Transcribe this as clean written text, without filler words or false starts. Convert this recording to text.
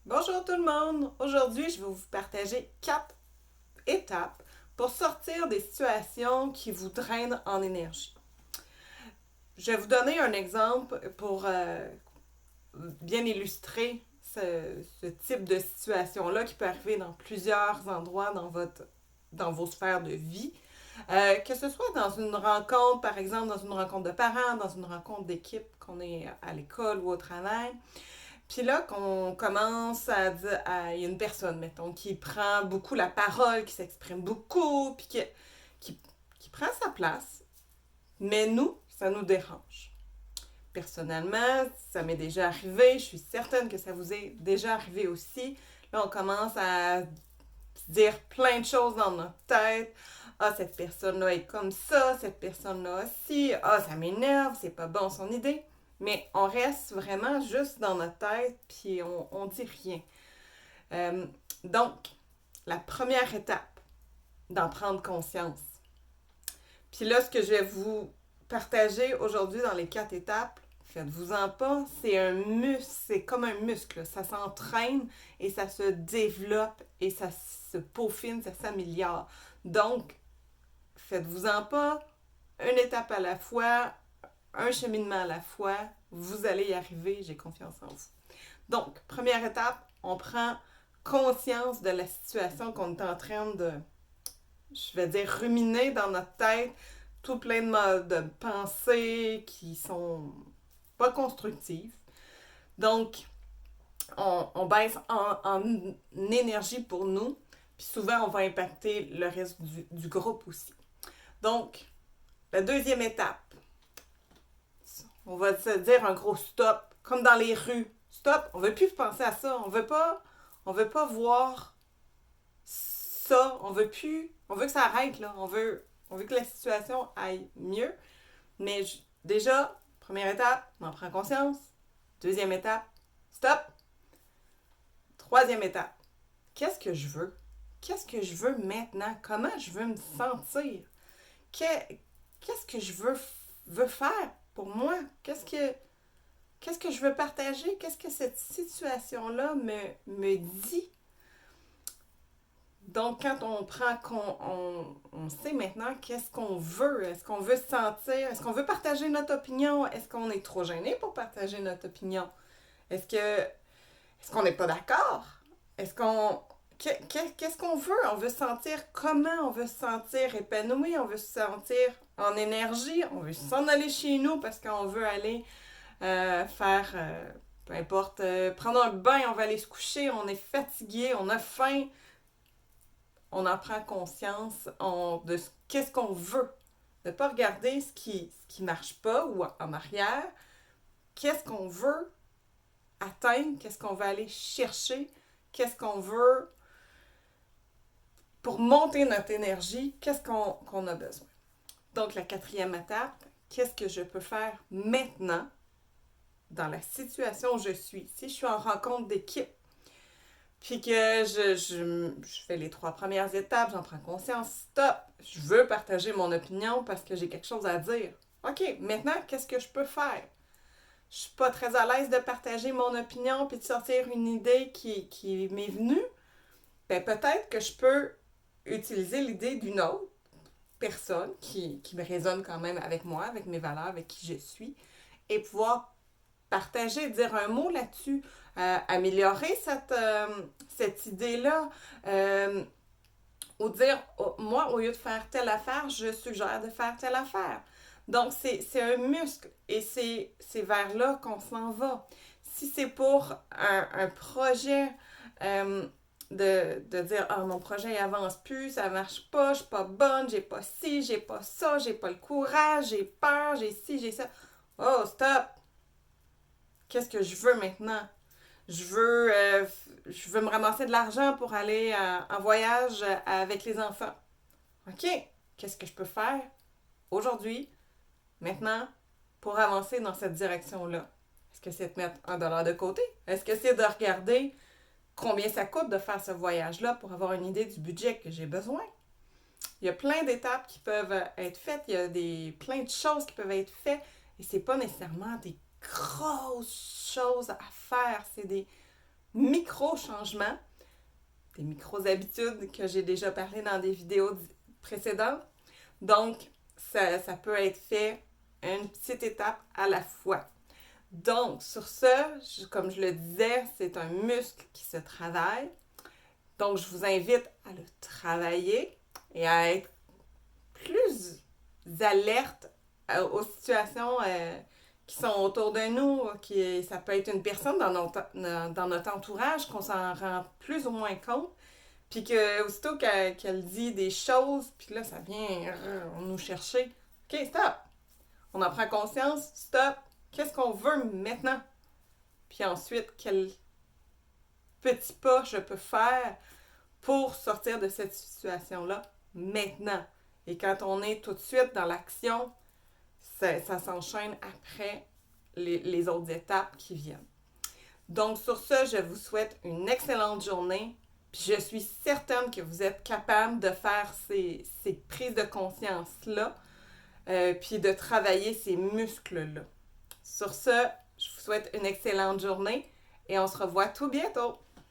Bonjour tout le monde! Aujourd'hui, je vais vous partager 4 étapes pour sortir des situations qui vous drainent en énergie. Je vais vous donner un exemple pour bien illustrer ce type de situation-là qui peut arriver dans plusieurs endroits dans vos sphères de vie. Que ce soit dans une rencontre, par exemple, dans une rencontre de parents, dans une rencontre d'équipe, qu'on est à l'école ou au travail. Puis là, qu'on commence à dire, il y a une personne, mettons, qui prend beaucoup la parole, qui s'exprime beaucoup, puis qui, qui prend sa place, mais nous, ça nous dérange. Personnellement, ça m'est déjà arrivé, je suis certaine que ça vous est déjà arrivé aussi. Là, on commence à se dire plein de choses dans notre tête. Ah, cette personne-là est comme ça, cette personne-là aussi. Ah, ça m'énerve, c'est pas bon son idée. Mais on reste vraiment juste dans notre tête, puis on dit rien. Euh, donc, la première étape, d'en prendre conscience. Puis là, ce que je vais vous partager aujourd'hui dans les 4 étapes, faites-vous-en pas, c'est un muscle, c'est comme un muscle. Ça s'entraîne et ça se développe et ça se peaufine, ça s'améliore. Donc, faites-vous-en pas, une étape à la fois, un cheminement à la fois, vous allez y arriver, j'ai confiance en vous. Donc, première étape, on prend conscience de la situation qu'on est en train de, je vais dire, ruminer dans notre tête, tout plein de pensées qui sont pas constructives. Donc, on baisse en énergie pour nous, puis souvent, on va impacter le reste du groupe aussi. Donc, la deuxième étape, on va se dire un gros stop, comme dans les rues. Stop, on veut plus penser à ça. On veut pas voir ça. On veut que ça arrête là. On veut que la situation aille mieux. Mais déjà, première étape, on en prend conscience. Deuxième étape, stop. Troisième étape, qu'est-ce que je veux? Qu'est-ce que je veux maintenant? Comment je veux me sentir? Qu'est-ce que je veux faire pour moi? Qu'est-ce que je veux partager? Qu'est-ce que cette situation-là me dit? Donc, quand on prend, on sait maintenant qu'est-ce qu'on veut. Est-ce qu'on veut se sentir? Est-ce qu'on veut partager notre opinion? Est-ce qu'on est trop gêné pour partager notre opinion? Est-ce qu'on n'est pas d'accord? Est-ce qu'on... Qu'est-ce qu'on veut? On veut se sentir comment? On veut se sentir épanoui, on veut se sentir en énergie, on veut s'en aller chez nous parce qu'on veut aller faire, peu importe, prendre un bain, on va aller se coucher, on est fatigué, on a faim. On en prend conscience de qu'est-ce qu'on veut. De ne pas regarder ce qui marche pas ou en arrière. Qu'est-ce qu'on veut atteindre? Qu'est-ce qu'on veut aller chercher? Qu'est-ce qu'on veut pour monter notre énergie? Qu'est-ce qu'on a besoin? Donc, la quatrième étape, qu'est-ce que je peux faire maintenant dans la situation où je suis? Si je suis en rencontre d'équipe, puis que je fais les 3 premières étapes, j'en prends conscience, stop, je veux partager mon opinion parce que j'ai quelque chose à dire. OK, maintenant, qu'est-ce que je peux faire? Je suis pas très à l'aise de partager mon opinion puis de sortir une idée qui m'est venue. Ben peut-être que je peux utiliser l'idée d'une autre personne qui me résonne quand même avec moi, avec mes valeurs, avec qui je suis, et pouvoir partager, dire un mot là-dessus, améliorer cette idée-là, ou dire, oh, moi, au lieu de faire telle affaire, je suggère de faire telle affaire. Donc, c'est un muscle et c'est vers là qu'on s'en va. Si c'est pour un projet, de dire, ah, mon projet il avance plus, ça marche pas, je suis pas bonne, j'ai pas ci, j'ai pas ça, j'ai pas le courage, j'ai peur, j'ai ci, j'ai ça. Oh, stop! Qu'est-ce que je veux maintenant? Je veux, je veux me ramasser de l'argent pour aller en voyage avec les enfants. OK, qu'est-ce que je peux faire aujourd'hui, maintenant, pour avancer dans cette direction-là? Est-ce que c'est de mettre $1 de côté? Est-ce que c'est de regarder combien ça coûte de faire ce voyage-là pour avoir une idée du budget que j'ai besoin? Il y a plein d'étapes qui peuvent être faites, il y a plein de choses qui peuvent être faites, et c'est pas nécessairement des grosses choses à faire, c'est des micro-changements, des micro-habitudes que j'ai déjà parlé dans des vidéos précédentes. Donc, ça peut être fait une petite étape à la fois. Donc, sur ce, comme je le disais, c'est un muscle qui se travaille. Donc, je vous invite à le travailler et à être plus alerte aux situations qui sont autour de nous. Ça peut être une personne dans notre entourage qu'on s'en rend plus ou moins compte. Puis que aussitôt qu'elle dit des choses, puis là, ça vient nous chercher. OK, stop! On en prend conscience, stop! Qu'est-ce qu'on veut maintenant? Puis ensuite, quel petit pas je peux faire pour sortir de cette situation-là maintenant? Et quand on est tout de suite dans l'action, ça s'enchaîne après les autres étapes qui viennent. Donc sur ce, je vous souhaite une excellente journée. Puis je suis certaine que vous êtes capable de faire ces prises de conscience-là, puis de travailler ces muscles-là. Sur ce, je vous souhaite une excellente journée et on se revoit tout bientôt.